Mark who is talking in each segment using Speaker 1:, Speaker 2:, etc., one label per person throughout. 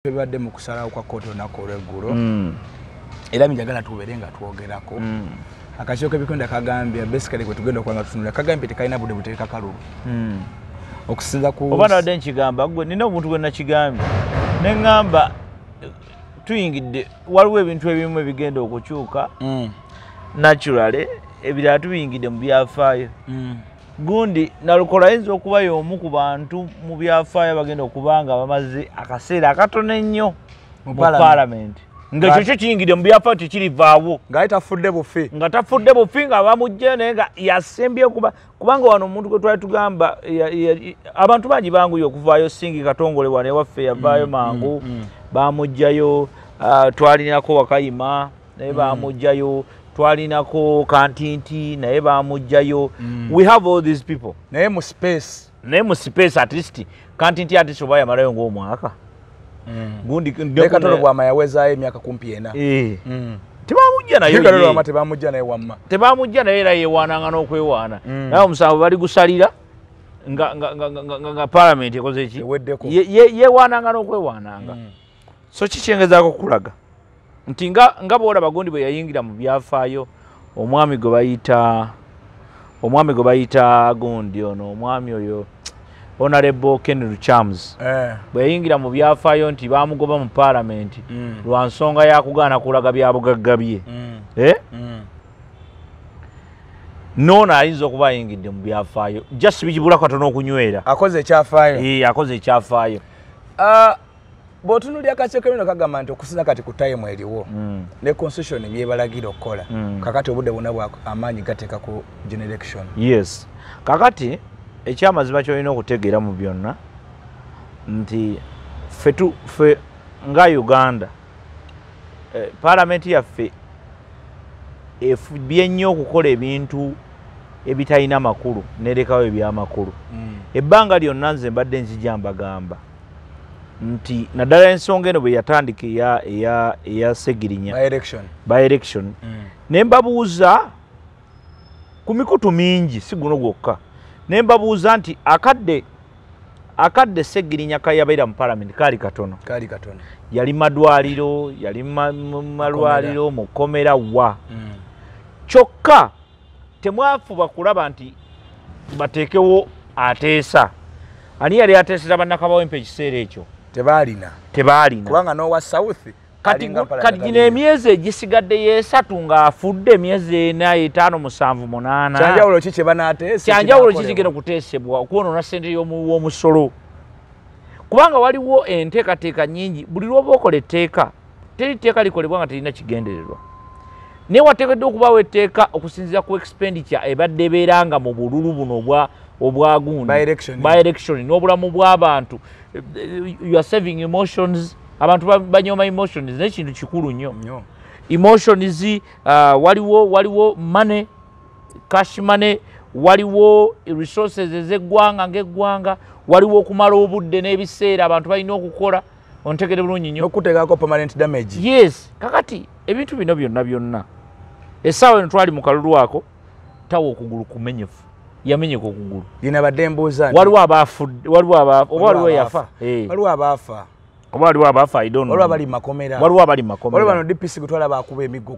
Speaker 1: Tebadde mu kusalawo kwa kkooti olunaku olw'eggulo era njagala tubeere nga twogerako akakiiko k'ebikonde kagambye basically kwe tugenda okuba nga tutunula kagambye tekalina budde buteeka kalulu okusinza ku
Speaker 2: oba nadde nkigamba gwe nina omuntu gwe nakigambye ne ŋŋamba tuyingidde waliwo ebintu ebimu ebigenda okukyuka naturally ebirala tubiyingidde mu byafaayo gundi nalukola ayinza okuba y'omu ku bantu mu byafaayo bagenda okuba nga bamaze akaseera akatono ennyo mu paalamenti nga ekyo kiyingidde mu byafaayo tekirivaawo
Speaker 1: nga tafudde bufi
Speaker 2: nga bamujja naye nga yasembye kubanga wano omuntu gwe twali tugamba abantu bangi banguye okuvaayo Singi Katongole wano ewaffe yavaayo mangu bamujjayo twalinako Wakayima naye bamujjayo twalinako Kantinti naye bamujjayo we have all these people
Speaker 1: naye mu space
Speaker 2: at least Kantinti at least oba yamalayo ng'omwaka gundi
Speaker 1: Katolo bwama yawezaayo emyaka kumpi ena
Speaker 2: tebamujja nayo
Speaker 1: tebamujja naye wamma
Speaker 2: tebamujja naye era yeewaananga n'okwewaana naye omusango bali gusalira nga paalamenti ekoze ki yeewaananga n'okwewaananga so kikyengezaako kulaga nti nga bwolaba gundi bwe yayingira mu byafaayo omwami gwe bayita gundi ono omwami oyo Honorable Ken Chams bwe yayingira mu byafaayo nti bamugoba mu paalamenti lwa nsonga yakugaana kulaga bya bugagga bye noona ayinza okuba ayingidde mu byafaayo just bigibula katono okunywera
Speaker 1: akoze
Speaker 2: ekyafaayo
Speaker 1: bw'otunuulira akakiiko k'ebino kagamba nti okusinza kati ku time eriwo ne constitution byebalagira okukola kakati obudde bwonna bwa amaanyi gateeka ku general election.
Speaker 2: Yes, kakati ekyamazima kyolina okutegeera mu byonna nti ffe nga Uganda paalamenti yaffe efubye nnyo okukola ebintu ebitalina makulu nerekawo ebyamakulu ebbanga lyonna nze mbadde nzija mbagamba nti naddala ensonga eno bwe yatandika eya Segirinya by election ne mbabuuza ku mikutu mingi si guno gwokka ne mbabuuza nti akadde Segirinya kayabaira mu paalamenti kaali katono yali madwaliro yali malwaliro mukomera wa kyokka temwafuba kulaba nti bateekewo ateesa ani yali ateesera bannakabawempe ekiseera ekyo
Speaker 1: tebaalina kubanga n'owa south
Speaker 2: kati gino emyezi egisigadde yeesatu ng'afudde emyezi 4, 5, 7, 8
Speaker 1: kyanjawulo ki kye banaateesa
Speaker 2: kyanjawulo ki kigenda kuteesebwa okwonoona ssente w'omusolo kubanga waliwo enteekateeka nnyingi buli lw'oba okola etteeka teri tteeka likolebwa nga terina kigendererwa naye wateekeddwa okubaawo etteeka okusinziira ku expenditure ebadde ebeeranga mu bululu buno obwa gundi by election n'obulamu bw'abantu you are saving emotions abantu banyooma emotions n'ekintu kikulu nnyo emotions waliwo money cash money waliwo resources ez'eggwanga ng'eggwanga waliwo okumala obudde n'ebiseera abantu balina okukola ontegere bulungi nnyo
Speaker 1: n'okuteekako permanent damage.
Speaker 2: Yes, kakati ebintu bino byonna essaawa eno twali mu kalulu ako tawa okugulu kumenyefu yamenyeka okugulu
Speaker 1: lina badde mbuuza
Speaker 2: waliwo abaafudde waliwo yafa
Speaker 1: waliwo abaafa
Speaker 2: oba waliwo abaafa I don't know
Speaker 1: waliwo abali mu makomera waliwo bano DPC gutwala baakuba emiggo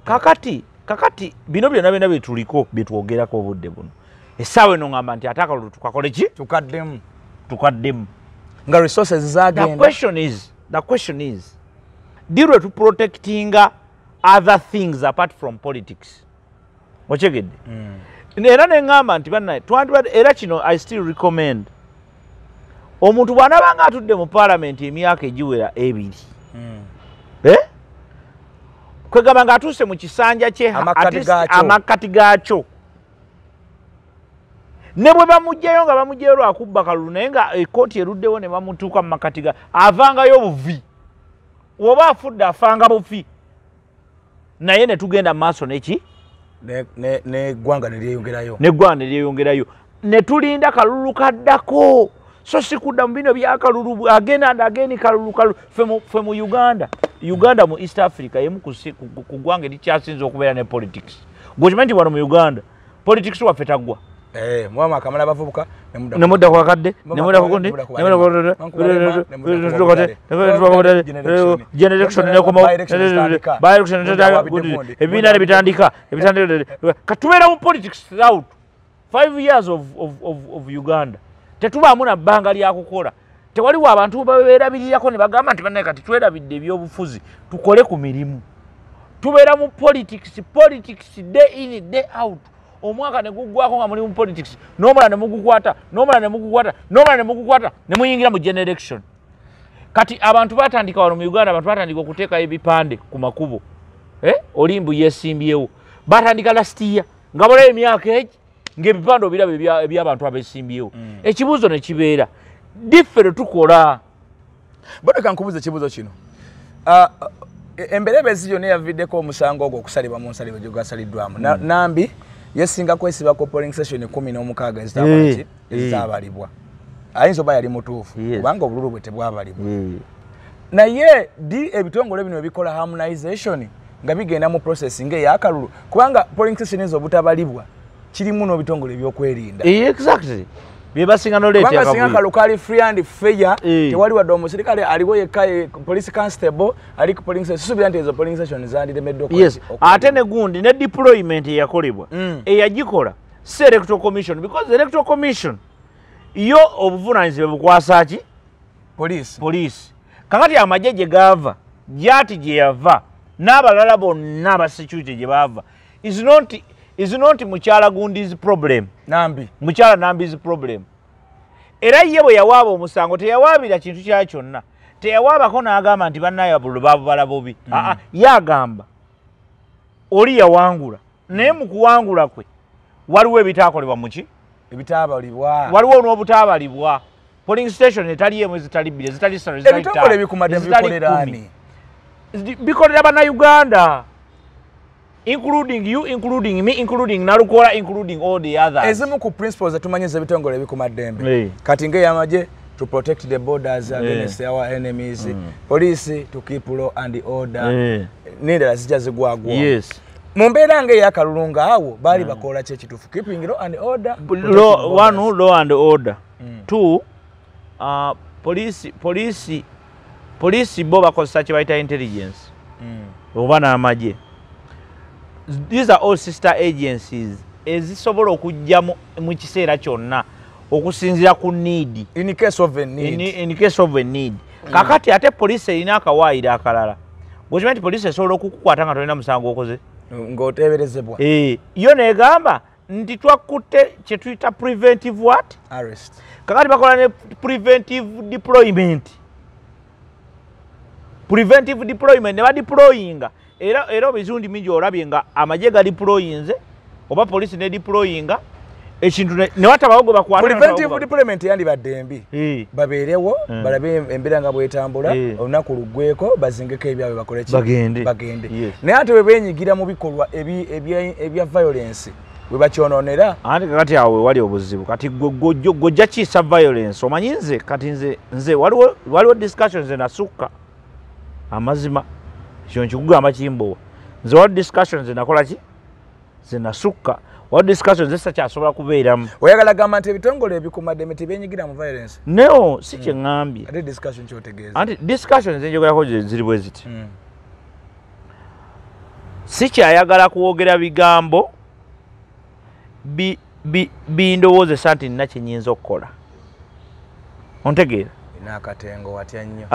Speaker 2: kakati bino byonna byetuliko byetwogerako obudde buno essaawa eno ngamba nti ate akalulu tukakole ki tukaddemu
Speaker 1: nga resources zagenda.
Speaker 2: The question is deal to protecting other things apart from politics okyegedde era neŋŋamba nti bannaye era kino I still recommend omuntu bw'anaaba nga atudde mu paalamenti emyaka egiwera 2 kwegamba ng'atuuse mu kisanja kye amakkati gaakyo ne bwe bamugjayo nga bamugjayo lwakubba kalulu naye nga ekkooti eruddewo ne bamutuuka mu makkati avangayo buvi oba afudde afanga bufi naye ne tugenda mu maaso neki
Speaker 1: neggwanga ne
Speaker 2: lyeyongerayo ne tulinda kalulu kaddako so sikudda mu bino byakalulu ageni kalulu ffe mu Uganda mu East Africa yemu ku ggwanga erikyasinza okubeera ne politics gwokimanyi nti wano mu Uganda politics waffe taggwa
Speaker 1: Mwama akamala bavubuka
Speaker 2: nemudda kwa kadde nemudda ku kundi nemudda ku generation nekoma by election ebina bitandika katubeera mu politics throughout 5 years of Uganda tetubaamu na bbanga lyakukola tewaliwo abantu babeerabirirako ne bagamba nti bannaye kati twerabidde ebyobufuzi tukole ku mirimu tubeera mu politics day in day out omwaka ne guggwako nga muli mu politics n'omulala ne mugukwata ne muyingira mu generation kati abantu batandika wano mu Uganda abantu batandika okuteekayo ebipande ku makubo olimbu yeesimbyewo batandika last year nga bolayo emyaka egi ng'ebipande obiraba eby'abantu abeesimbyewo ekibuuzo ne kibeera differe tukola
Speaker 1: bodeka nkubuza ekibuuzo kino emberebezi yonna yaviddeko omusango ogwo okusalibwa mu nsalibwa gye gwasaliddwamu nambi yesinga kwesibako polling session 16 ezitabalibwa ayinza oba yali mutuufu kubanga obululu bwe tebwabalibwa naye di ebitongole bino ebikola harmonization nga bigenda mu processing eyakalulu kubanga polling session ezo obutabalibwa kirimu n'ebitongole ebyokwerinda
Speaker 2: exactly byebasinga noleeta
Speaker 1: yasinga kalukali free and fair tewali wadde omusirikale aliwo yekka police constable ali ku polling station subira nti ezo polling station zandiremeddwa
Speaker 2: yes ate ne gundi ne deployment eyakolebwa eyagikola electoral commission because electoral commission yo obuvunaanyizibwa bukwasa ki police kakati amagye gye gaava gyati gye yava n'abalala bonna aba security gye baava is not mukyala gundi's problem mukyala nambi's problem era ye bwe yawaaba omusango teyawaabira kintu kya kyonna teyawaabako n'agamba nti bannaye abululu baabubala bubi yagamba oli yawangula naye mu kuwangula kwe waliwo ebitaakolebwa muki waliwo n'obutaabalibwa polling station etali emu ezitali bbiri ezitali ssano
Speaker 1: ebitongole bikumadde bikolerani
Speaker 2: bikolera bannayuganda including you, including me, including Narukola, including all the others.
Speaker 1: Ezimu ku principles etumanyi zebitongole bikumadembe. Kati ng'eyamaje to protect the borders against our enemies. Police to keep law and order. N'endala zijja zigwagwa.
Speaker 2: Yes.
Speaker 1: Mu mbeera ng'eyakalulunga awo baali bakola ki ekituufu keeping law and order.
Speaker 2: Law and order. Two, police bo bakozesa kye bayita intelligence. Oba n'amagye. These are all sister agencies ezisobola okujja mu kiseera kyonna okusinzira ku need
Speaker 1: in case of a need
Speaker 2: kakati ate police erina akawaayiro akalala gwokimanyi police esobola okukukwata nga tolina musango okoze
Speaker 1: ng'oteeberezebwa
Speaker 2: yo neegamba nti twakutte kye tuyita preventive what
Speaker 1: arrest
Speaker 2: kakati bakola ne preventive deployment ne badeployinga era bizundi mingi olabye nga amagye ga deployinze oba police ne deployinga ekintu ne watabawo gwe bakwata
Speaker 1: preventive deployment yandibadde embi babeerewo balabe embeera nga bwetambula olunaku luggweko bazingeko ebyabwe bakole ki bagende naye ate bwe beenyigira mu bikolwa ebya violence bwe bakyonoonera
Speaker 2: anti kakati awo wali obuzibu kati gojja kiisa violence omanyi nze kati nze waliwo discussions enasukka amazima kyo nkikugamba kimbowa nze waliwo discussions enakola ki zenasukka waliwo discussions ezisakyasobola kubeeramu
Speaker 1: oyagala gamba nti ebitongole ebikumadde tebyenyigira mu violence
Speaker 2: neo si kye ŋŋambye
Speaker 1: ate discussion kyotegeeza
Speaker 2: anti discussions enjogerako ziri bwe ziti si kyayagala kwogera bigambo bindowoozesa nti nina kyenyinza okukola ontegeera
Speaker 1: nakatengo watya nnyo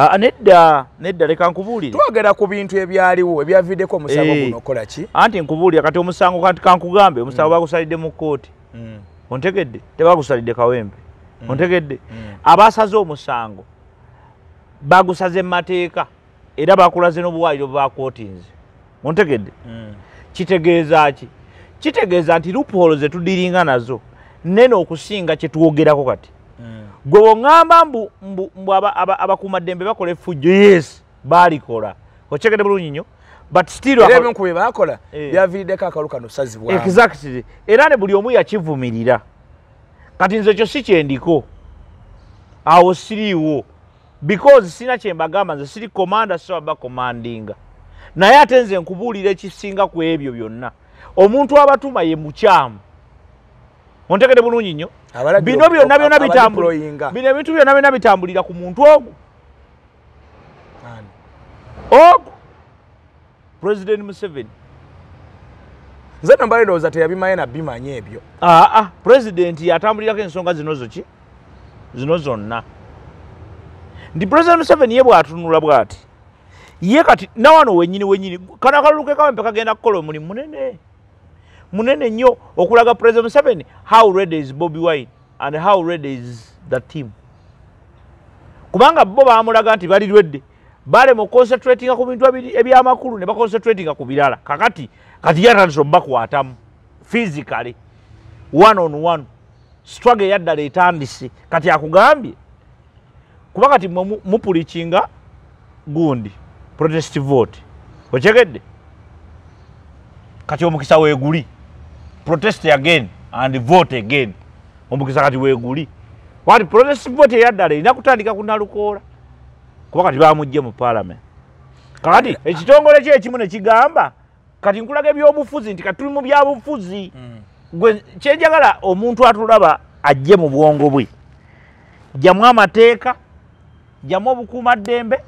Speaker 2: nedda leka nkubuulire
Speaker 1: twogera ku bintu ebyaliwo ebyaviddeko omusango guno okola ki
Speaker 2: anti nkubuulira kati omusango kati kankugambe omusango bagusalidde mu kkooti ontegedde tebagusalidde kawempe ontegedde abasaze omusango bagusaze mu mateeka era bakulaze n'obuwaaliro bwakootinze ontegedde kitegeeza ki kitegeeza nti loophole ze tudiringa nazo nene okusinga kye twogerako kati gwe bw'oŋŋamba mbu abakuumaddembe bakola effujjo yes baalikola okyegedde bulungi nnyo but still
Speaker 1: era ebinku bye baakola byaviiriddeko akalu kano sazibwamu
Speaker 2: exactly era ne buli omu yakivumirira kati nze kyo si kyendiko awo siriiwo because sina kyembagamba nze siri komanda siwaba komandinga naye ate nze nkubuulira ekisinga ku ebyo byonna omuntu abatuma ye mukyamu ontegede bulungi nnyo bino byonna bitambulira bino ebintu byonna bitambulira ku muntu ogwo ogwo President Museveni
Speaker 1: nze nomba ndowooza teyabimaye na bimanye ebyo
Speaker 2: President yatambulirako ensonga zino zonna ndi President Museveni ye bw'atunula bw'ati ye kati nawano wenyini kana akalulu ke Kawempe kagenda kukola omulimu munene nnyo okulaga President Museveni how ready is Bobi Wine and how ready is the team kubanga bo baamulaga nti bali ready bale mu concentrating ku bintu ebyamakulu ne baconcentrating ku birala kati yatandise bakwatamu physically one on one struggle yaddala etandise kati akugambye kuba kati mupulichinga gundi protest vote ochekedde kati omukisa weeguli protest again and vote again omukisa kati weeguli wati protest vote yaddala ina kutandika kunalukoola kuba kati bamujje mu parliament kati ekitongole kye ekimu ne kigamba kati nkulaga ebyobufuzi nti kati tuli mu byabufuzi gwe kyenjagala omuntu atulaba ajje mu bwongo bwe jamu amateeka jamu obukuumaddembe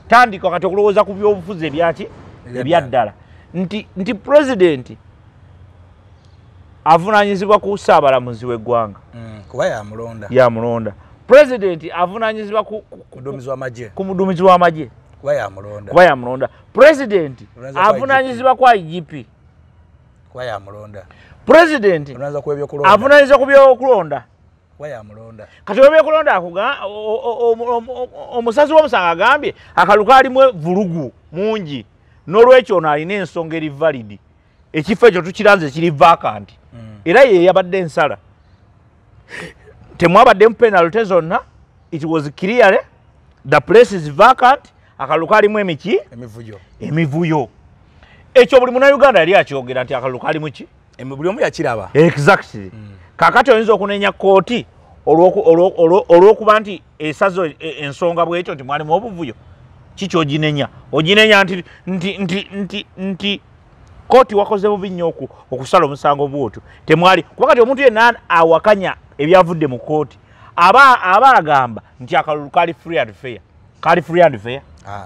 Speaker 2: tandika kati okulowooza ku byobufuzi ebyaddala nti president avunaanyizibwa ku ssaabalamuzi w'eggwanga
Speaker 1: kuba
Speaker 2: yamulonda president avunaanyizibwa ku muduumizi w'amagye kuba yamulonda president avunaanyizibwa ku IGP
Speaker 1: kuba yamulonda
Speaker 2: president avunaanyizibwa ku byokulonda kati webyekulonda omusazi w'omusango agambye akaluka alimu vulugu mungi n'olwekyo ono alina ensonga eri validi ekifo ekyo tukiranze kiri vacant era ye yabadde ensala temwabaddemu penalty zonna it was clear the place is vacant akaluka alimu emivuyo ekyo buli munnayuganda yali akyogera nti akaluka alimu ki
Speaker 1: buli omu yakiraba
Speaker 2: exactly kakati oyinza okunenya kooti olw'okuba nti esazo ensonga bwekyo nti mwalimu obuvuyo kikyoginenya oginenya nti kooti wakoze bubi nnyo okusala omusango bwotyo temwali kuba kati omuntu yenna awakanya ebyavudde mu kooti aba agamba nti akalulu kali free and fair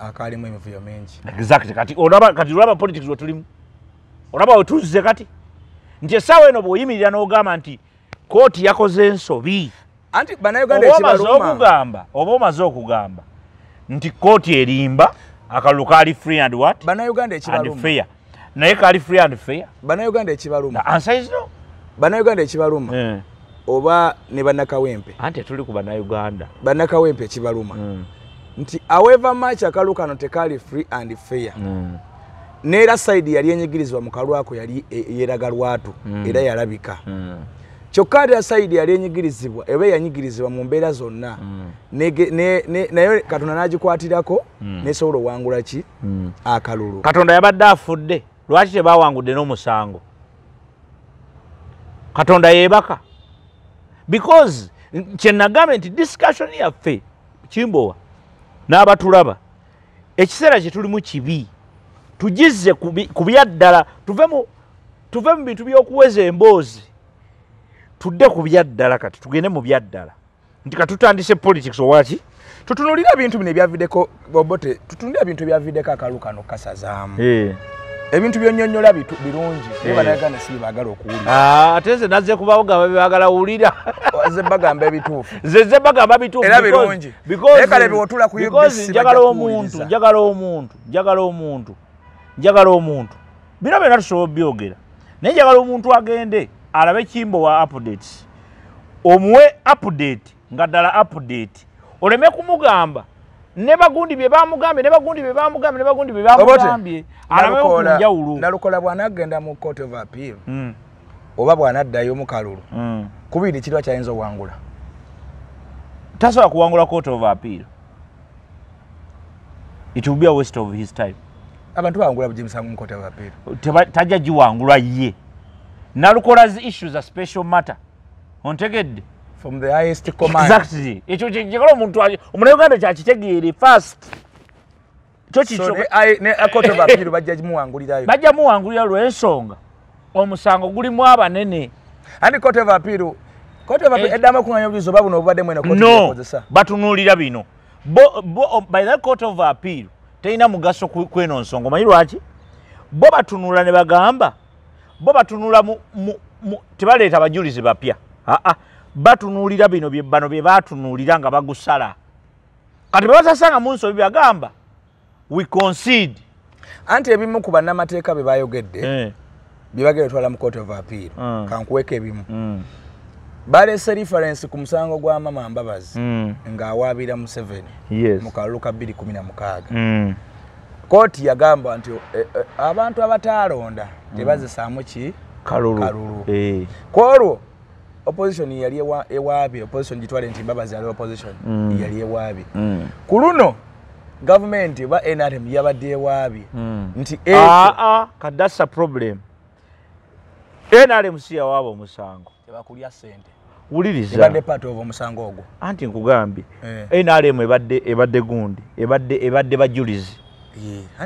Speaker 1: akalimu emivuyo mingi
Speaker 2: exactly kati olaba politics wetulimu olaba wetuzze kati nti essaawa eno bw'oyimirira n'ogamba nti kooti yakoze ensobi
Speaker 1: anti bannayuganda ekibaluma
Speaker 2: oba omaze okugamba nti kooti erimba akalulu kali free and what
Speaker 1: bannayuganda ekibaluma
Speaker 2: and fair naye kali free and fair
Speaker 1: bannayuganda ekibaluma
Speaker 2: answer is no
Speaker 1: bannayuganda ekibaluma oba ne bannakawempe
Speaker 2: anti tuli ku bannayuganda
Speaker 1: bannakawempe ekibaluma nti however much akalu kano tekali free and fair neera side yali enyigirizibwa mu kalwako yali yeraga lwatu era yalabika kyokka ate side yali enyigirizibwa ebe yanyigirizibwa mu mbeera zonna naye Katonda n'agikwatirako nesobola owangula ki akalulu
Speaker 2: Katonda yabadde afudde lwaki tebawangudde n'omusango Katonda yeebaka because kyenagambye nti discussion yaffe Kimbowa n'abatulaba ekiseera kye tulimu kibi tugizze ku byaddala tuve mu bintu by'okuweza emboozi tudde ku byaddala kati tugende mu byaddala nti katutandise politics owaki
Speaker 1: tutunulira ebintu bino ebyaviddeko Bobote tutunulira ebintu ebyaviddeko akalu kano kasazaamu ebintu byonnyonnyola birungi naye bannayuganda si baagala okuwulira
Speaker 2: ate nze nazze kubagamba bebaagala wulira
Speaker 1: ze bagamba ebituufu
Speaker 2: ze bagamba bituufu
Speaker 1: era birungi naye kale biwotula ku UBC
Speaker 2: njagala omuntu bino byonna tusobola byogera naye njagala omuntu agende alabe Kimbowa updates omuwe update nga ddala update oleme kumugamba ne bagundi bye bamugambye alabe okunjawulo
Speaker 1: nalukola bw'anagenda mu court of appeal oba bw'anaddayo mu kalulu kubiri kirwa kyayinza owangula
Speaker 2: tasobola kuwangula court of appeal it will be a waste of his time
Speaker 1: abantu bawangula bujimusangu mu court of appeal
Speaker 2: tajja giwangula ye Nalukola's issues a special matter ontegedde
Speaker 1: from the highest command
Speaker 2: exactly ekyo kyekikola omuntu omunauganda kyakitegeere first
Speaker 1: so ne court of appeal bajja muwangulirayo
Speaker 2: lw'ensonga omusango gulimu abanene
Speaker 1: Andi court of appeal edama kunganya bulizo babu no bade mwena court
Speaker 2: no batunulira bino by the court of appeal teina mugaso kweno nsongo manyi lwaki bo batunula ne bagamba bo batunula tebaleeta abajulizi bapya batunulira bino bano bye batunulira nga bagusala kati batasanga mu nsobi byagamba we concede
Speaker 1: anti ebimu ku bannamateeka be bayogedde bye bagenda twala mu court of appeal kankuweka ebimu balese reference ku musango gwa mama Mbabazi ng'awaabira Museveni mu kalulu ka 2016 kooti yagamba nti abantu abataalonda tebazisaamu ki kalulu kwolwo opposition yali ewaabi opposition gitwale nti Mbabazi ali opposition yali ewaabi ku luno government ba NRM yabadde ewaabi nti
Speaker 2: that's a problem NRM si yawaaba omusango
Speaker 1: tebakulya sente
Speaker 2: uliriza
Speaker 1: ebadde part of omusango ogwo
Speaker 2: anti nkugambye NRM ebadde gundi ebadde bajulizi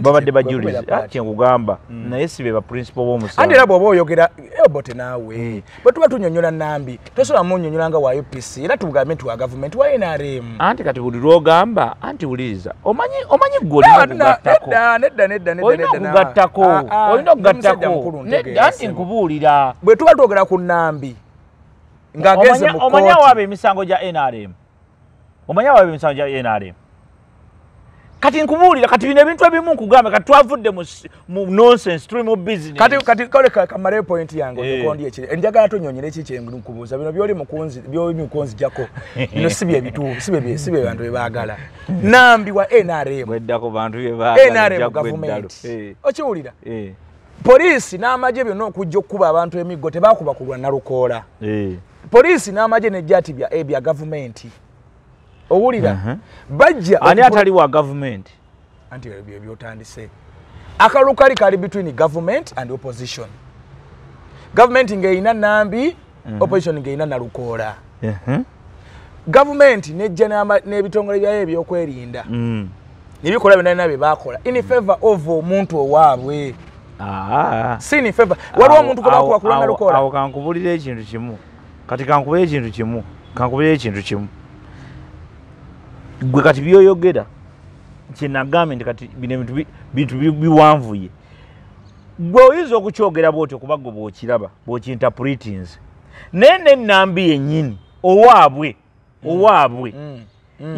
Speaker 2: babadde bajulizi ati nkugamba naye sibe ba principal b'omusango
Speaker 1: andi labo boyogera bote naawe bwe tuba tunyonyola Nambi tosobola munyonyola nga wa UPC era tugambe nti wa government wa NRM
Speaker 2: anti kati buli lwogamba anti uliriza omanyi goli okugattako olina okugattako anti nkubuulira
Speaker 1: bwe tuba twogera ku Nambi ng'agenze mu
Speaker 2: omanya waaba emisango gya NRM omanya waaba emisango gya NRM kati nkubuulira kati bino ebintu ebimu nkugambe kati twavudde mu nonsense tuli mu business
Speaker 1: kati kale kamale point yange okondi ekire enjagala tonyonyere ki kyengu nkubuuza bino byoli mukunzi jako bino sibye bitu sibye bantu bebaagala Nambi wa NRM
Speaker 2: weddako bantu bebaagala
Speaker 1: NRM government okiwulira police n'amaje byonna okujja okuba abantu emiggo tebakuba kulwa na lukoola police n'amaje nejjati bya government owulira bajja
Speaker 2: ani atali wa government
Speaker 1: anti ebyo byotandise akalukali kali between government and opposition government ngeina Nambi opposition ngeina na lukoola government nejja n'ebitongole byayo ebyokwerinda nibikola byonna nabe bakola in favor of omuntu owaabwe si in favor waliwo omuntu kubakuba kulwa na lukoola
Speaker 2: awo kankubulira ekintu kimu kati kankubulira ekintu kimu gwe kati byoyogera kyenagambe nti kati bino bintu biwanvuye gwe oyinza okukyogera bwotyo kuba gwe bw'okiraba bw'okinterpretinze naye ne Nambi yennyini owaabwe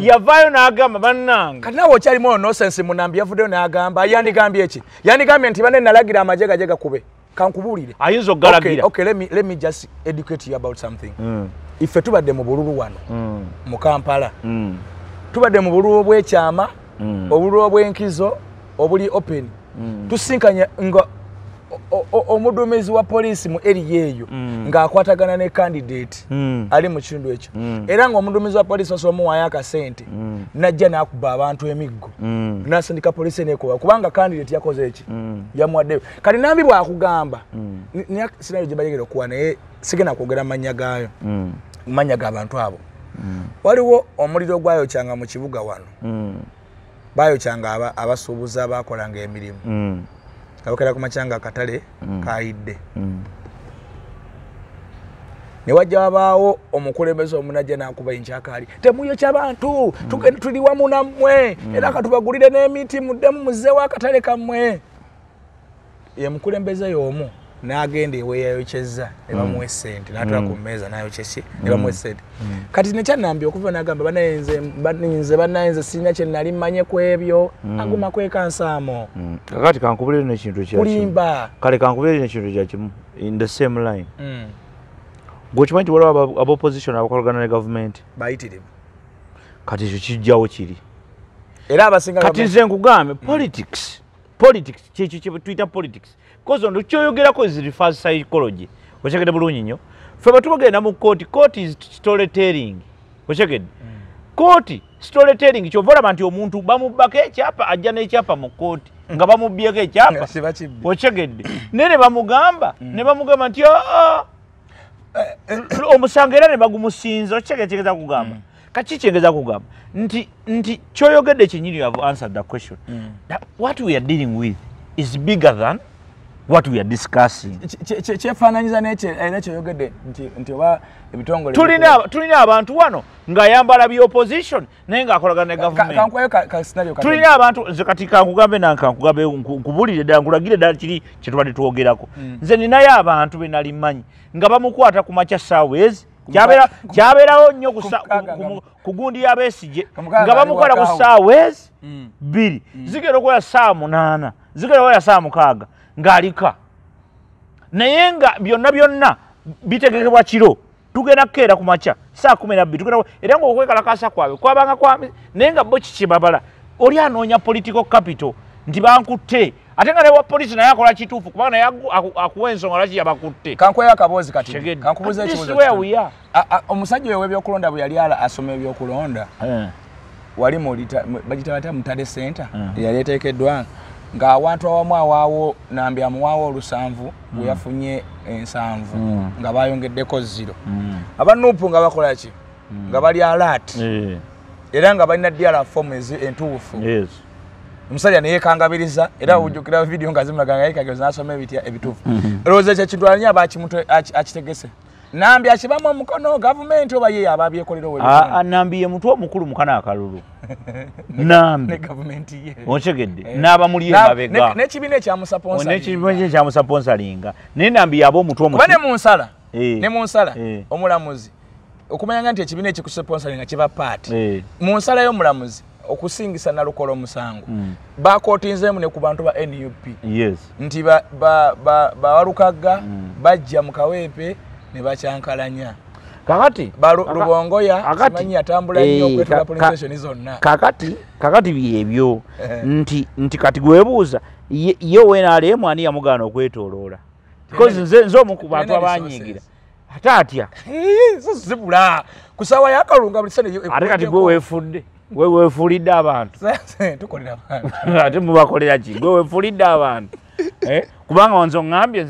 Speaker 2: yavaayo n'agamba bannange
Speaker 1: kati nawe okyalimu nonsense mu Nambi yavuddeyo n'agamba yandigambye eki yandigambye nti bane nalagira amajega gakube kankubuulire
Speaker 2: ayinza okugalagira
Speaker 1: okay let me just educate you about something ife tubadde mu bululu wano mu Kampala tubadde mu bululu bw'ekyama obululu bw'enkizo obuli open tusinkanya nga omuduumizi wa poliisi mu area eyo ng'akwatagana ne candidate ali mu kitundu ekyo era ng'omuduumizi wa poliisi osobola muwaayo akasente najja n'akuba abantu emiggo n'asindika poliisi neekuba kubanga candidate yakoze eki yamuwaddeyo kati Nambi bw'akugamba sinayo gye bayegera okuwa naye sigenda kwogera mannya gaayo mannya g'abantu abo waliwo omuliro gwayokyanga mu kibuga wano bayokyanga abasuubuzi abakolanga emirimu kabokera ku makyanga akatale kayidde ne wajja wabaawo omukulembeze omunajja n'akuba enkyakaali temuyokya abantu tuli wamu nammwe era katubagulire n'emiti muddemu muzzeewo akatale kammwe ye mukulembeze y'omu n'agenda eweeyayokyezza ne bamuwa essente n'atula ku mmeeza n'ayokyesi ne bamuwa essente kati nekya Nambi okuva n'agamba banayenze sirina kye nali mmanye ku ebyo aguma kwekansaamu
Speaker 2: kakati kankubulire n'ekintu
Speaker 1: kulimba
Speaker 2: kale kankubulire n'ekintu kya kimu in the same line gwe okimanyi nti waliwo abopposition abakolagana ne government
Speaker 1: bayitirivu
Speaker 2: kati ekyo kijjawo kiri
Speaker 1: era abasinga
Speaker 2: kati nze nkugambe politics kyekyo kye tuyita politics because ono kyoyogerako is reverse psychology okyegedde bulungi nnyo ffe bwe tubagenda mu court is storytelling okyegedde court storytelling kyova olaba nti omuntu bamubbako ekyapa ajja n'ekyapa mu court nga bamubbyeko ekyapa okyegedde naye ne bamugamba nti omusango era ne bagumusinza okyegeza kugamba kaki kyengeza kugamba nti kyoyogedde kinyini you have answered the question that what we are dealing with is bigger than what we are discussing.
Speaker 1: Kyefaananyiza n'ekyo yogedde nti oba ebitongole
Speaker 2: tulina abantu wano ng'ayambala bi opposition naye ng'akolagana ne government. Tulina abantu nze kati kankugambe nankankugambe nkubulire ddala nkulagire ddala kiri kye tubadde twogerako. Nze ninayo abantu be nali mmanyi nga bamukwata ku makya saawezi kyabeerawo nnyo ku gundi ya Besigye nga bamukola ku saawezi 2 zigera okukola saa 8 zigera okukola saa 6 ng'alika naye nga byonna bitegekebwa kiro tugenda kukeera ku makya saa 12 era ng'okwekalakasa kwabwe kwabanga kwami naye nga bo kikibabala oli anoonya political capital nti bankutte ate nga newa polisi naye akola kituufu kubanga naye akuwa ensonga lwaki yabakutte.
Speaker 1: Kankweyo akaboozi kati kankubuuza ekibuuzo omusajja oyo w'ebyokulonda bwe yali asoma ebyokulonda wali bagita bata Mutale Center yali eteekeddwa ng'awantu awamu awaawo nambi amuwaawo olusanvu bwe yafunye ensanvu nga bayongeddeko 0 abanuupu nga bakola ki nga bali alert era nga balina DRA form entuufu. Omusajja naye kangabiriza era ujjukira video nga zimulaga nga yikageza nasoma ebituufu lowooza ekyo kintu alina abakimuntu akitegese nambi akibamu omukono gavumenti oba ye ababyekolera
Speaker 2: nambi ye mutwe omukulu mukana akalulu nambi
Speaker 1: ne gavumenti ye
Speaker 2: onchegedde n'abamuli emabega
Speaker 1: n'ekibiina
Speaker 2: ekyamusponsoringa naye nambi yaba omutwe
Speaker 1: omukulu ne mu nsala omulamuzi okumanya nti ekibiina ekikusponsoringa kiba paati mu nsala y'omulamuzi okusingisa nalukola omusango bakootinzeemu ne ku bantu ba NUP nti bawalukaga bajja mu kaweepe ne bakyankalanya
Speaker 2: kakati
Speaker 1: Lubongoya simanyi yatambula nnyo okwetula police station zonna
Speaker 2: kakati byebyo nti kati gwebuuza ye wenaalemu ani yamugaana okwetooloola because nze omu ku bantu abanyiigira ate atya
Speaker 1: zibula kusawa yakalunga buli sene
Speaker 2: ate kati gwe weefudde weefulidde abantu
Speaker 1: tukolera abantu
Speaker 2: ate mubakolera ki gwe weefulidde abantu kubanga wanze oŋŋambye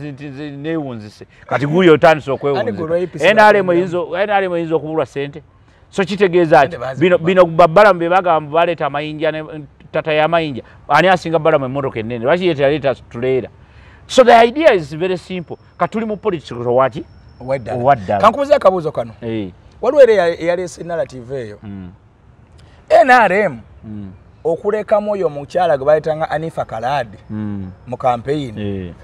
Speaker 2: neewunzise kati guyo otandise okwewunzika NRM eyinza okubulwa ssente so kitegeeza ki bino babbalamu be bagamba baleeta amayinja tata y'amayinja ani asinga bbalamu emmotoka ennene lwaki ye teyaleeta tuleera. So the idea is very simple katuli mu politics waki
Speaker 1: owaddala kankubuza akabuuzo kano waliwo era eyaleese narrative eyo NRM okulekamu oyo omukyala gwe bayitanga Anifa Kaladi mu campaign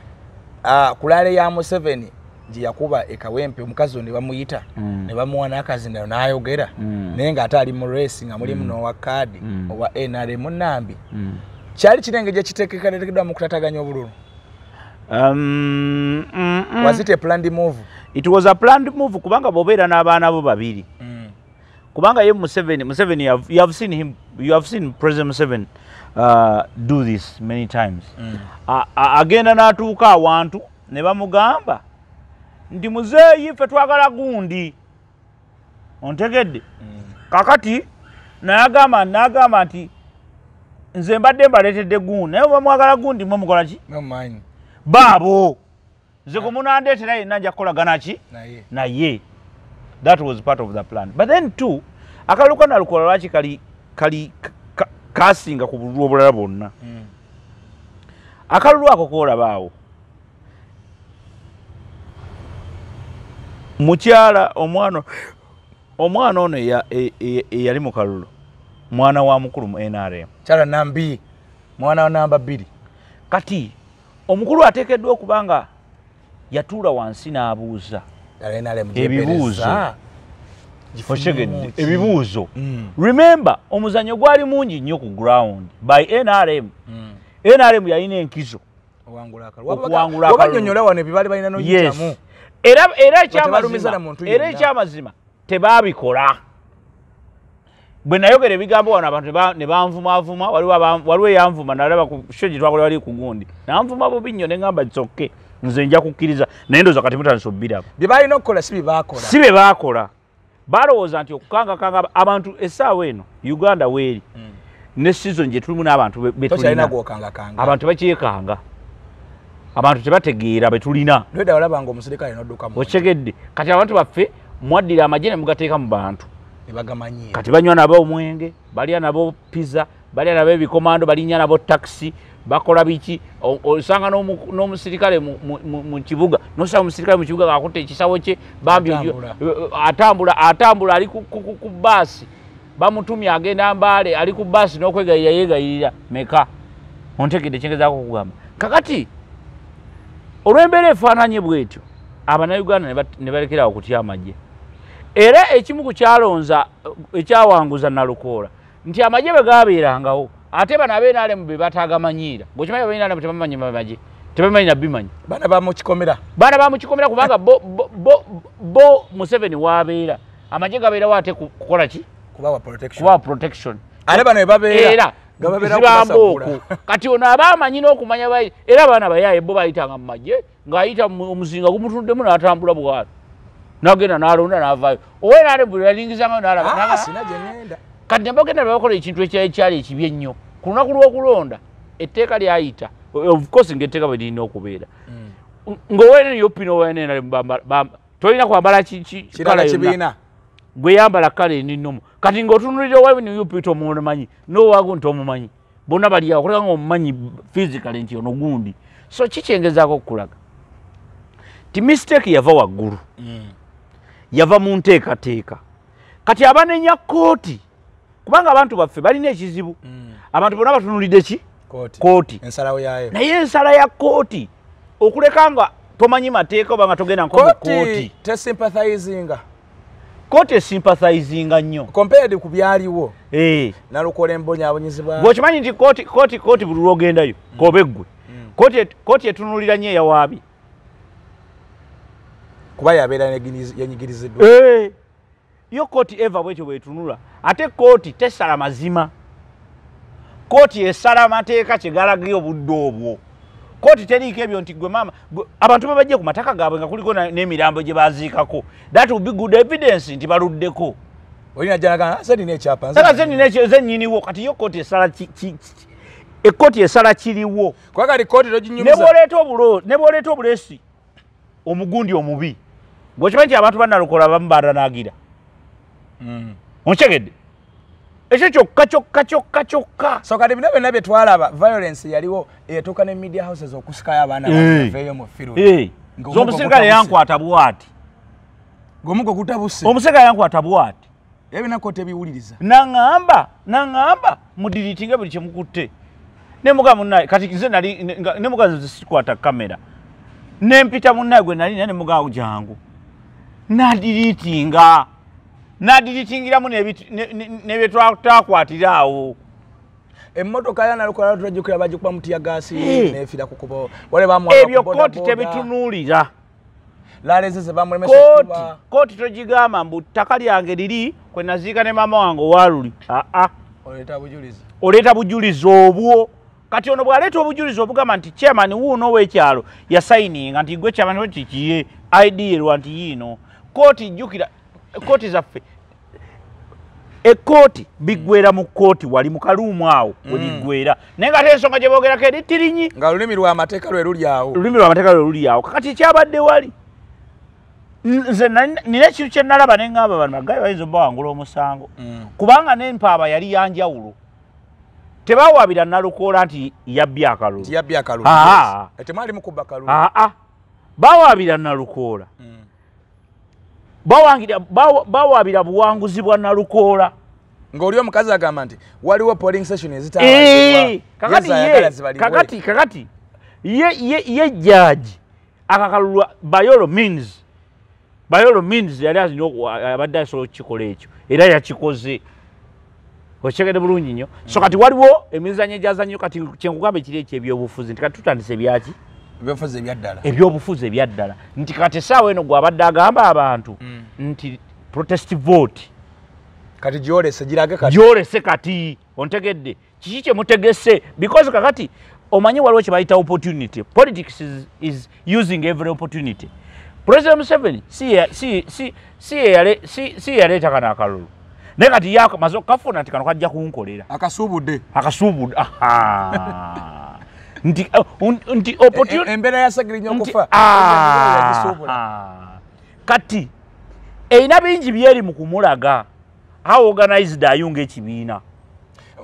Speaker 1: kulale ya Museveni gye yakuba ekawempe omukazi ne bamuyita ne bamuwa n'akazindalo n'ayogera naye ng'ate ali mu race nga mulimu n'owa kaadi owa NRM Nambi kyali kirenge gye kiteekekateekeddwa mu kutataganya obululu. Was it a planned move?
Speaker 2: It was a planned move kubanga bobeera n'abaana bo babiri kubanga ye Museveni you have seen him, you have seen President Museveni do this many times. Agenda n'atuuka awantu ne bamugamba nti muzeeyi ffe twagala gundi ontegedde kakati n'agamba nti nze mbadde mbaleetedde gundi naye bamwagala gundi mwe mukola ki baabo nze kumunandeetera yenna nja kukolagana ki naye. That was part of the plan. But then too, akalulu kana lukola lwaki kali kasinga ku bululu obulala bwonna. Akalulu ako koolabaawo. Mukyala omwana ono eyali mu kalulu. Mwana wa mukulu mu NRM.
Speaker 1: Kyala Nambi, mwana wa namba 2.
Speaker 2: Kati omukulu ateekeddwa okubanga yatuula wansi n'abuuza. Ebibuuzo. Remember omuzanyo gwali mungi nnyo ku ground by NRM. NRM yalina enkizo okuwangula
Speaker 1: wabanyonyola wano ebibali balina n'oyitamu
Speaker 2: era ekyamazima tebaabikola. Bwe nayogera ebigambo wano abantu ne banvumavuma waliwo eyanvuma nalaba ku show gye twakola wali ku gundi nanvuma bubi nnyo ne ngamba kitsoke nze nja kukkiriza naye ndowooza kati mutandise obbirako
Speaker 1: bye balina okukola si
Speaker 2: bye baakola balowooza nti okukangakanga abantu essaawa eno Uganda weeri ne season gye tulimu n'abantu betulina abantu bakyekanga abantu tebategeera betulina okyegedde kati abantu baffe mwaddira amagye ne mugateeka mu bantu kati banywa nabo omwenge balya nabo pizza balya nabo ebikomando balinya nabo taxi bakola biki osanga n'omusirikale mu kibuga nosanga omusirikale mu kibuga akutte ekisawo kye bambi atambula ali ku baasi bamutumye agenda Mbale ali ku baasi n'okwegayirira yeegayirira meka ontegedde kyengezaako okugamba kakati olw'embeera efaananye bwetyo Abannayuganda ne balekerawo okutya amagye era ekimu ku kyalonza ekyawanguza Nalukoola nti amagye bwe gaabeerangawo ate bano ab'NRM be batagamanyiira ng'okimanyi ab'NRM tebamanyi amagye tebamanyi nabbimanyi
Speaker 1: baana bamukikomera
Speaker 2: kubanga bo Museveni waabeera amagye gabeerawo ate kukola ki kubawa protection
Speaker 1: ate bano we babeera
Speaker 2: zibambooko kati ono abaamanyi n'okumanya era abaana bayaaye bo bayitanga mu magye ng'ayita omuzinga gumutuddemu n'atambula bw'ato n'agenda n'alonda n'avaayo ow'NRM bwe yalingizangayo n'alaba
Speaker 1: sina gye ŋŋenda
Speaker 2: kati ne bagenda ne bakola ekintu ekyali ekibi ennyo ku lunaku lw'okulonda etteeka lyayita of course ng'etteeka bwe lirina okubeera ng'oweneyo n'oweNRM tolina kwambala
Speaker 1: kirala kibiina
Speaker 2: gwe yambala kala eninomu kati ng'otunulira oweneyo tomumanyi n'owagu ntomumanyi bonna bali awo kuleka ng'omumanyi physically nti ono gundi so kikyengezaako okukulaga ti mistake yava waggulu yava mu nteekateeka kati abanenya kkooti kubanga abantu baffe balina ekizibu abantu bonna batunulidde ki kooti naye ensala ya kkooti okuleka nga tomanyi mateeka oba nga togenda nko mu kkooti kooti esympathizinga nnyo
Speaker 1: compared ku byaliwo Nalukoola embonyaabonyezebwa
Speaker 2: bw'okimanyi nti kooti buli lwogendayo koba eggwe kooti etunulira nnyo eyawaabi
Speaker 1: kuba yabeera yanyigiriziddwa
Speaker 2: yo kooti eva bwetyo bwetunula ate kooti tesala mazima kooti esala amateeka kyegalagira obudde obwo kooti teriiko ebyo nti gwe maama abantu babajje ku mataka gaabwe nga kuliko n'emirambo gye baziikako that will be good evidence nti baluddeko
Speaker 1: olina janaga zenina ekyapa
Speaker 2: zennyiniwo kati yo kooti esala ekkooti esala kiriwo
Speaker 1: kwagali kooti toginyumiza
Speaker 2: ne bw'oleeta obuleesi omugundi omubi ng'okimanyi nti abantu bannalukoola abamu baranaagira onkyegedde ekyo kyokka
Speaker 1: so kati bino byonna bye twalaba violence yaliwo etuuka ne media houses okusikayo abaana baveeyo mu field
Speaker 2: omusirikale yankwata bwati
Speaker 1: ng'omugo gutabuse
Speaker 2: omusirikale yankwata bwati
Speaker 1: ebina kooti ebiwuliriza
Speaker 2: naŋŋamba mudiriitinge buli kyemukutte nemuga munnaye kati nze nali nemuga nze sikwata kamera nempita munnaye gwe nali naye nemuga jangu nadiritingiramu nebye twakwatira awo
Speaker 1: emmotoka ya Nalukoola tulajjukira bagikuba mutiya gaasi nefiira kukubo
Speaker 2: ebyo kooti tebitunuulira
Speaker 1: lalezeze
Speaker 2: kooti togigamba mbu ttaka lyange liri kwe naziika ne maama wange owaluli oleeta bujulizi obwo kati ono bw'aleeta obujulizi obugamba nti chairman wuuno ow'ekyalo yasayininga nti gwe chairman wekikiye ID yerwa nti yiino kooti jjukira kooti zaffe ekkooti biggwera mu kkooti wali mu kaluumu awo webiggwera naye nga ate ensonga gye boogerako eritirinyi
Speaker 1: nga olulimi lw'amateeka lwe
Speaker 2: luli awo kakati kyabadde wali nze nina ekintu kye nalaba ne ŋŋamba bano bagaye bayinza obawangula omusango kubanga n'empaaba yali yanjawulo tebawaabira Nalukoola nti yabbye akalulu bawaabira Nalukoola bawaabira buwanguzi bwa Nalukoola
Speaker 1: ng'oli omukazi agamba nti waliwo polling session
Speaker 2: kakati ye judge akakalulwa Bayolo means yali abadde asobola okukikola ekyo era yakikoze okyegedde bulungi nnyo so kati waliwo emizannyo egyazannyo kati kyenkugamba ekiri ekyo ebyobufuzi nti kati tutandise byaki ebyobufuzi ebyaddala nti kati essaawa eno gwe abadde agamba abantu nti protest vote
Speaker 1: kati
Speaker 2: gyolese kati ontegedde kiki kyemutegese because kakati omanyi waliwo kye bayita opportunity politics is using every opportunity President Museveni si yaleeta kano akalulu naye kati yamaze okukafuna nti kano kajja kunkolera
Speaker 1: akasuubudde
Speaker 2: nti
Speaker 1: embeera yasagiri nnyo okufa
Speaker 2: kati erina bingi byeri mu kumulaga how organized ayunga ekibiina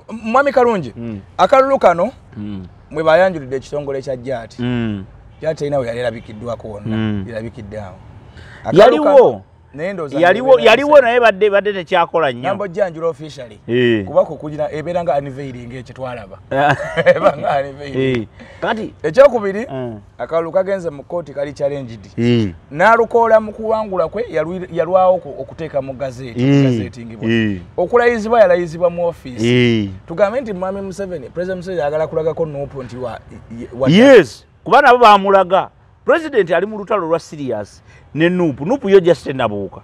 Speaker 1: mwami Kalungi akalulu kano mwe bayanjulidde ekitongole kya Jati. Jati inawe yali erabikiddwako wonna. Erabikiddeawo.
Speaker 2: Yaliwo naye badde tekyakola nnyo.
Speaker 1: Nambo janjula officially. Kuba kukujina ebeera nga unveiling ekitwalaba. Eba nga unveiling.
Speaker 2: Kati
Speaker 1: ekyokubiri akalulu kagenze mu kooti kali challenged. N'alukoola mu kuwangula kwe yalwawo okuteeka mu gazeti ngibwa. Okulayizibwa yalayizibwa mu office. Tugambe nti Mwami Museveni, President Museveni agala kulagako nuupu nti wa
Speaker 2: yes. Kuba nabo baamulaga. President ali mu lutalo lwa serious ne nuupu yo just nabuuka.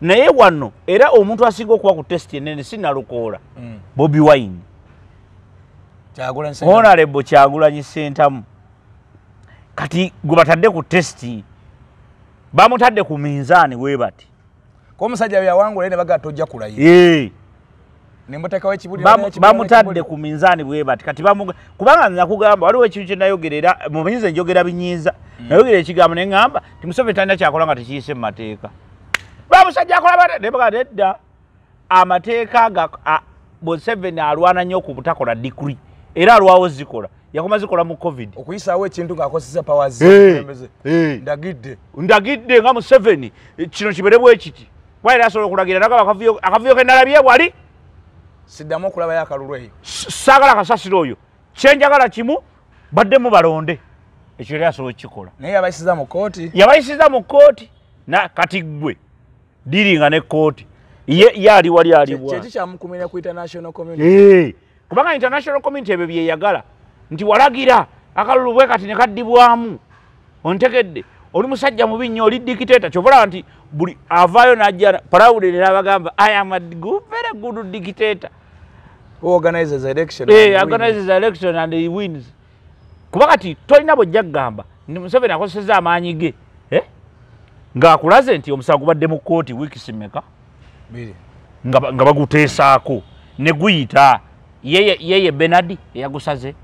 Speaker 2: Naye wano era omuntu asinga okuba ku test enene sinalukoola. Bobi Wine. Honorable Kyagulanyi Ssentamu. Kati gwe batadde ku test. Bamutadde ku minzaani webati.
Speaker 1: Ko musajja yawangula ne baga tojja kulayi. Nemutekawo ekibuli
Speaker 2: bamutadde ku minzaani webati. Kati kubanga nakugamba waliwo ekintu kye nayogerera mu binyize njogera binyiza. Nayogera ekigambo ne ngamba ti Museveni talina kyakola nga tekiyise mu mateeka. Bamusajja akola bate ne baga nedda. Amateeka Museveni alwana nnyo ku butakola degree. Era alwawo zikola. Yakoma zikola mu COVID.
Speaker 1: Okuyisaawo ekintu ng'akosesa powers. Ndagidde
Speaker 2: nga Museveni kino kibere bwe kiti. Bwali asobola okulagira naga akavuyo ke nalabye wali.
Speaker 1: Siddamu okulaba yakalulu eyo.
Speaker 2: Saagala kasasiro oyo. Kyenjagala kimu baddemu balonde. Ekyo yali asobola okukikola.
Speaker 1: Naye yabayisiza mu kooti.
Speaker 2: Yabayisiza mu kooti. Na kati gwe diringa ne kooti. Ye ali wali aliwa.
Speaker 1: Kyeki kyamukumira ku international community.
Speaker 2: Kubanga international community ebyo bye yagala. Nti walagira akalulu bwe kati ne kaddibwamu. Ontegedde. Oli musajja mubi nnyo oli dictator. Kyobala nti buli avaayo n'ajja proud n'abagamba I am a very good dictator.
Speaker 1: Who organizes the election?
Speaker 2: Organizes the election and he wins. Kuba kati tolina bojja kugamba ndi Museveni akoseza amaanyi ge. Ng'akulaze nti omusango badde mu kooti wiiki simeka. Nga baguteesaako ne guyita yeye Benadi eyagusaze.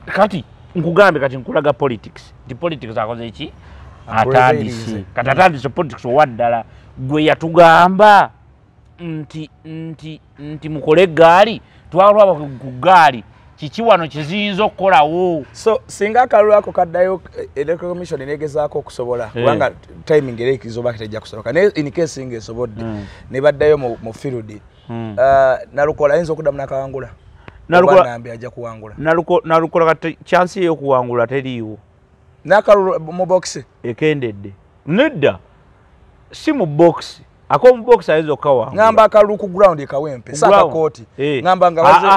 Speaker 2: Kati nkugambe kati nkulaga politics. Di politics akoze ki? Atandise. Kati atandise politics owaddala gwe yatugamba nti mukole gaali twalwaba ku gaali kiki wano kiziyinza okukolawo.
Speaker 1: So singa akalulu ako kaddayo electoral commission negezaako okusobola kubanga timing era ekizoba kitejja kusoboka naye in case singa esobodde ne baddayo mu field nalukola ayinza okuddamu nakawangula. Nambi ajja kuwangula.
Speaker 2: Nalukola kati chance y'okuwangula teriiwo.
Speaker 1: Nakalulu mu box
Speaker 2: ekendedde. Nedda si mu box. Ako mu box ayinza okawangula.
Speaker 1: Ngamba akalulu ku ground ekawempe. Saka kooti. Ngamba nga waze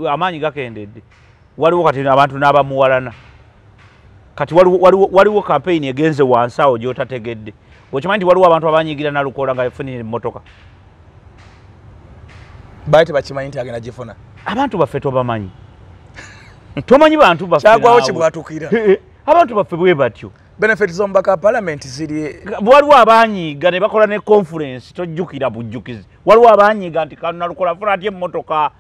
Speaker 2: amaanyi gakendedde. Waliwo kati abantu n'abamuwalana. Kati waliwo campaign egenze wansi awo gy'otategedde. Okimanyi nti waliwo abantu abanyigira Nalukola nga yafunire emmotoka.
Speaker 1: Baite bakimanyi nti agenda gifuna.
Speaker 2: Abantu baffe tobamanyi. Tomanyi bantu baffe.
Speaker 1: Kyagwawo kibwatukira.
Speaker 2: Abantu baffe bwe batyo.
Speaker 1: Benefits z'omubaka parliament ziri.
Speaker 2: Waliwo abanyiga ne bakola ne conference tojjukira bujjukizi. Waliwo abanyiga nti Nalukola funa atye emmotoka.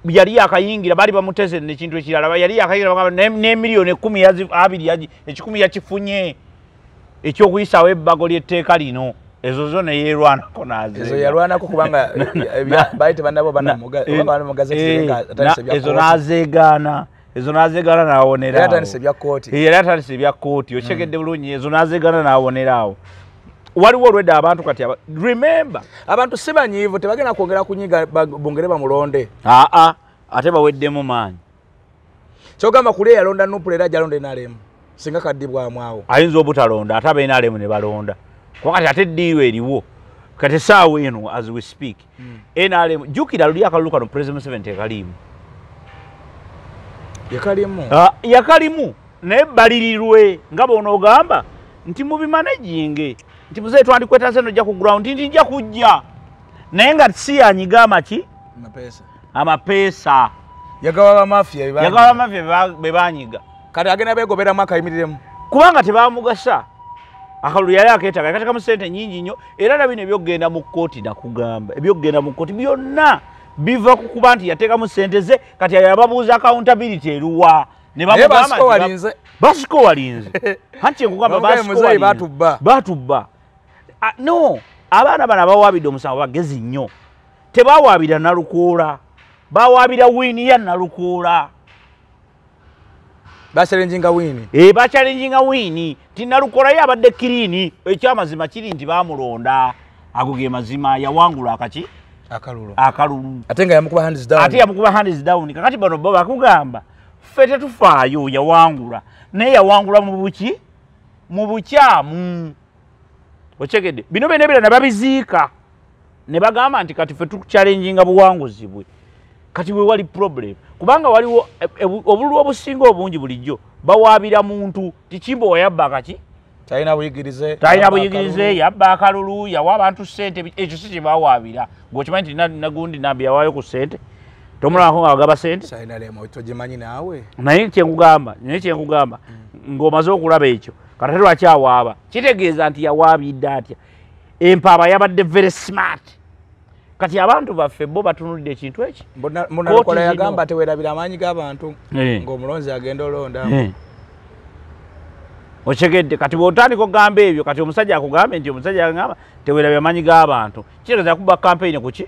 Speaker 2: Yali yakayingira bali bamuteze n'ekintu ekirala yali yakayingira ne miliyoni 10 ekikumi yakifunye ekyokuyisaawo ebbago ly'etteeka lino ezo zo ne yeerwanako naze
Speaker 1: ezo yalwanako kubanga bayite bannabo
Speaker 2: ezo nazeegaana n'awonera
Speaker 1: era atandise ebya kooti okyegedde bulungi ezo nazeegaana n'awonerawo. Waliwo olwedda abantu kati remember abantu si banyiivu tebagenda kwongera kunyiga bongere bamulonde.
Speaker 2: Ate baweddemu maanyi.
Speaker 1: Kyogamba kule yalonda Nupula era jalonda NRM singa kaddibwamu awo.
Speaker 2: Ayinza obutalonda ate aba NRM ne balonda. Kuba kati ate ddiiwe eriwo kati essaawa eno as we speak. NRM jjukira luli akalulu kano President Museveni tekaliimu. Yakalimu naye balirirwe nga bw'onoogamba nti mubimanejinge nti muzeeyi twandikwetaze nojja ku ground nti nja kujja naye nga si yanyiga amaki amapeesa
Speaker 1: yagawa bamafia
Speaker 2: be banyiga
Speaker 1: kati agenda begoberamu akayimiriremu
Speaker 2: kubanga tebamugasa. Akalulu yali akeetaga kati kamu ssente nnyingi nnyo era na bino ebyokugenda mu kkooti nakugamba ebyokugenda mu kkooti byonna biva ku kuba nti yateekamu ssente ze kati yababuuza accountability eruwa ne bamugamba basiko walinze hanti nkugamba basiko batubba. No abaana bano abawaabidde omusango bagezi nnyo tebawaabira Nalukola bawabira wini ya Nalukoola.
Speaker 1: Bachalenjinga wini.
Speaker 2: Bachalenjinga wini. Ti Nalukoola yabadde clean. Ekyamazima kiri nti bamulonda. Ago ge mazima yawangula akaki? Akalulu.
Speaker 1: Atenga yamukuba hands down.
Speaker 2: Ate yamukuba hands down. Kakati bano baba akugamba. Fete tufaayo yawangula. Naye yawangula mu buki? Mu bukyamu. Ochegede. Bino benebera nababiziika. Ne bagamba nti kati fe tukuchallenginga buwanguzi bwe. Kati we wali problem. Kubanga waliwo obululu obusinga obungi bulijjo. Bawabira muntu tikimbo yabba kaki?
Speaker 1: Taina buyigirize.
Speaker 2: Taina buyigirize yabba akalulu yawa abantu sente ekyo si kibawabira. Ngokimanyi nti nagundi nabi yawayo ku sente. Tomula ko agaba sente.
Speaker 1: Taina lemo tojimanyi naawe.
Speaker 2: Naye kyenkugamba ng'omaze okulaba ekyo. Kati lwakyawaaba. Kitegeeza nti yawaabidde atya. Empaba yabadde very smart. Kati abantu baffe bo batunulidde ekintu eki.
Speaker 1: Nalukoola yagamba tewerabira amaanyi g'abantu ng'omulonzi agenda olonda.
Speaker 2: Ochegedde kati bw'otandika okugamba ebyo kati omusajja akugambe nti omusajja agamba tewerabira amaanyi g'abantu. Kitegeeza kuba campaign kuki?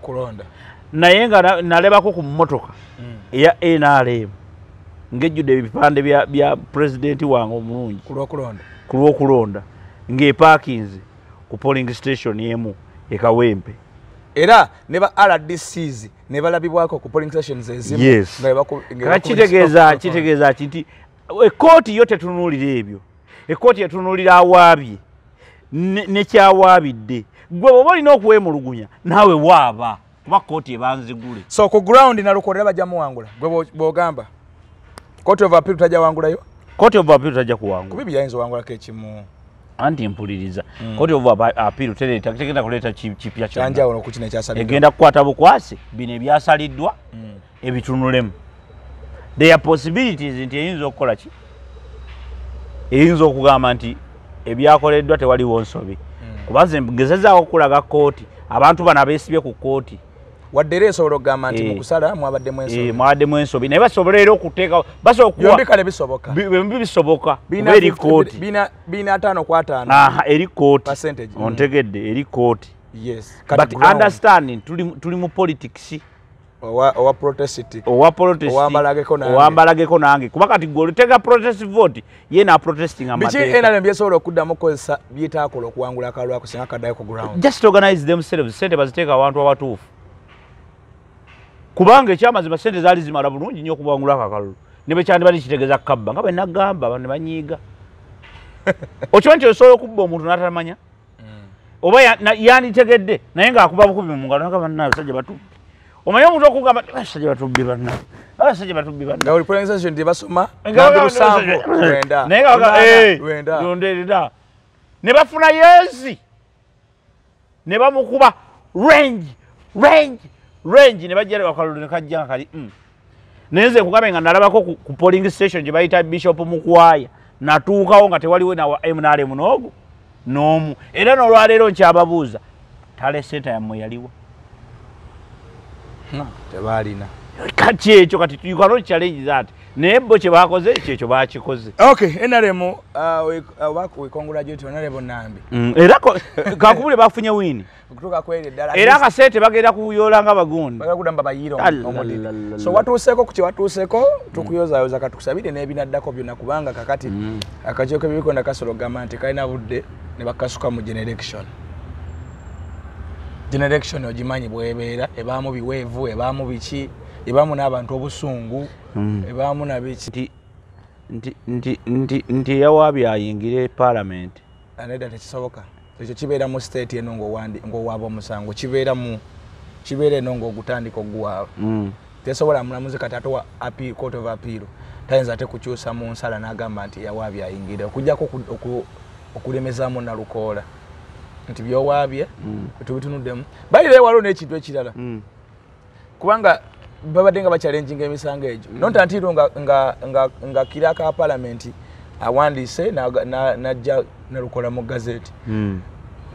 Speaker 1: Kulonda. Naye
Speaker 2: nga nalebako ku mmotoka eya NRM ng'ejjudde ebipande bya pulezidenti wange omulungi ku lw'okulonda ng'epaakinze ku polling station emu ekawempe.
Speaker 1: Era ne ba RDCs ne balabibwako ku polling stations ezimu.
Speaker 2: Yes. Kitegeeza nti ekkooti yo tetunuulira ebyo. Ekkooti etunuulira awaabye ne kyawaabidde. Gwe bw'oba olina okuwemulugunya naawe waaba kuba kkooti ebanzigule.
Speaker 1: So ku ground Nalukoola bajja muwangula. Gwe bw'ogamba Court of Appeal tajja wangulayo?
Speaker 2: Court of Appeal tajja kuwangula.
Speaker 1: Kubibi yayinza wangulako ekimu.
Speaker 2: Anti mpuliriza. Court of Appeal tegenda kuleeta kipya kyonna.
Speaker 1: Yanjawulo ku kino ekyasalidwa.
Speaker 2: Egenda kukwata bukwasi bino ebyasaliddwa ebitunulemu. There are possibilities nti eyinza okukola ki? Eyinza okugamba nti ebyakoleddwa tewaliwo nsobi. Kubanze ngezezaawo okulaga kkooti. Abantu bano abeesibye ku kkooti.
Speaker 1: Wadde era esobola okugamba nti mu kusala mwabaddemu ensobi.
Speaker 2: Mwabaddemu ensobi. Naye basobola era okuteeka
Speaker 1: byombi kale bisoboka.
Speaker 2: Bisoboka. Eri kkooti.
Speaker 1: Bina 5/5.
Speaker 2: Aha, eri kkooti.
Speaker 1: Percentage.
Speaker 2: Ontegedde eri kkooti.
Speaker 1: Yes.
Speaker 2: But understanding tuli mu politics.
Speaker 1: Owa protest.
Speaker 2: Owambalageko nange. Kuba kati gwe olutega protest vote ye na protesting amateeka.
Speaker 1: Biki NRM byesobola okuddamu kozesa byetaakola okuwangula akalulu ako singa kaddayo ku ground.
Speaker 2: Just organize themselves. Sente baziteeka abantu abatuufu. Kubanga ekyamazima sente zaali zimala bulungi nnyo okuwangula akalulu. Ne bwe kyandibadde kitegeeza kabba nga bwe nagamba ne banyiiga. Okimanyi nti osobola okubba omuntu n'atamanya? Oba yanditegedde naye ng'akuba bukubi mu ngalo n'agamba nnawe abasajja batubbi. Omanyi omuntu okugamba abasajja batubbi banna. Abasajja batubbi banna.
Speaker 1: Nga buli polling station tebasoma
Speaker 2: Lwenda. Ne bafuna yezi. Ne bamukuba range ne bajja akalulu ne kajja kali. Neze kugabe nga nalabako ku polling station gye bayita Bishop Mukwaya. Natuukawo nga tewaliwo na MNRM n'omu. Era n'olwaleero nkyababuuza. Tale center yammwe yaliwo.
Speaker 1: Tebalina.
Speaker 2: Kati ekyo kati you cannot challenge that. Naye bo kye baakoze ekyo baakikoze.
Speaker 1: Okay, NRM we congratulate Honorable Nambi.
Speaker 2: Era kakubule bafunye wini.
Speaker 1: Kutoka kweli ddala.
Speaker 2: Era akasente bagenda kuyoola nga bagundi.
Speaker 1: Bagenda kudamba bayiro omudde. So watuuseko ku kye watuuseko tukuyozaayoza katukusabire n'ebinaddako byonna kubanga kakati akakiiko ebibikonda kasolo gamba nti kalina budde ne bakasuka mu generation. Generation ogimanyi bwebeera ebaamu biweevu ebaamu biki ebaamu n'abantu obusungu ebaamu nabiki
Speaker 2: nti yawaabye ayingire parliament
Speaker 1: aneda tekisoboka ekyo kibeera mu state eno ng'owaaba omusango kibeera eno ng'ogutandika oguwaaba tesobola mulamuzi kati ate wa court of appeal tayinza ate kukyusa mu nsala n'agamba nti yawaabye ayingire okujjako okulemezaamu Nalukoola nti byowaabye tubitunuddemu bayire waliwo n'ekintu ekirala kubanga babadde nga bachallenginga emisango egyo nonta ntiro nga kiraka parliament awandiise najja Nalukoola mu gazeti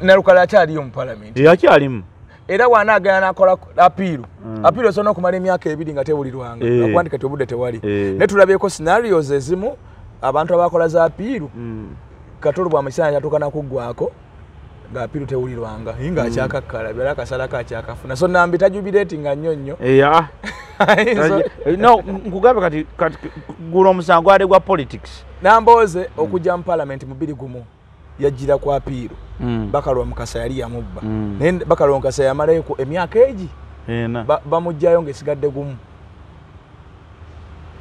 Speaker 1: Nalukoola akyaliyo mu parliament
Speaker 2: yakyalimu
Speaker 1: era wanaagana nakola apiiru apiiru osobola okumala emyaka 2 nga tebulirwanga akuwandika ti obudde tewali ne tulabyeko scenarios ezimu abantu abakola za apiiru katolo bwa musana yatuuka nakuggwako nga apiru tewulirwanga inga akyakakkala byala akasala kakyakafuna so nambi tajubilatinga nnyo nnyo
Speaker 2: no nkugambe kati guno omusango ali gwa politics
Speaker 1: namboze okujja mu parliament mu 21 yajjira kwa apiru Bakalwa Mukasa yali yamubba naye Bakalwa Mukasa yamalayo emyaka egi bamujjayo ng'esigadde gumu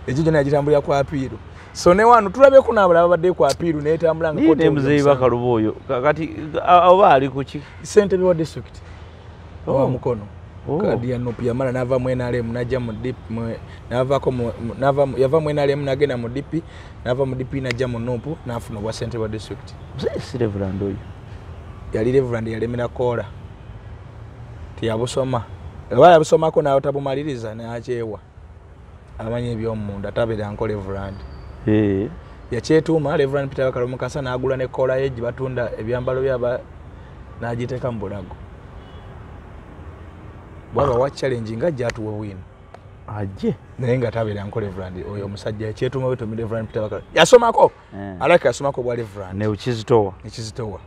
Speaker 1: ejijo najitambulira kwa apiru so ne wano tulabe kuna abala babadde kwa apiru netambula nga
Speaker 2: kote mzee Bakalwa oyo kati oba ali kuki
Speaker 1: ssentebe wa district wa Mukono kadi ya nopi yamala nava mwenalem najja mu dip navako yava mwenalem nagenda mu dip nava mu dip najja mu nopu nafuna bwa ssentebe wa district
Speaker 2: mzee Reverend oyo
Speaker 1: yali Reverend yalemera kola tiyabusoma wala abusomako nayo tabumaliriza n'akyewa amanye eby'omunda tabera nkole Reverand yakyetuuma Reverand Peter Bakalwa Mukasa n'agula ne kola yeji batunda ebyambalo byaba n'agiteeka mu bulago bwaba wa challenge nga jatuwa wino
Speaker 2: aje
Speaker 1: naye nga tabera nkole Reverand oyo omusajja yakyetuuma wetu Reverand Peter Bakalwa yasomako alaka yasomako bwa Reverand
Speaker 2: ne ukizitowa
Speaker 1: ekizitowa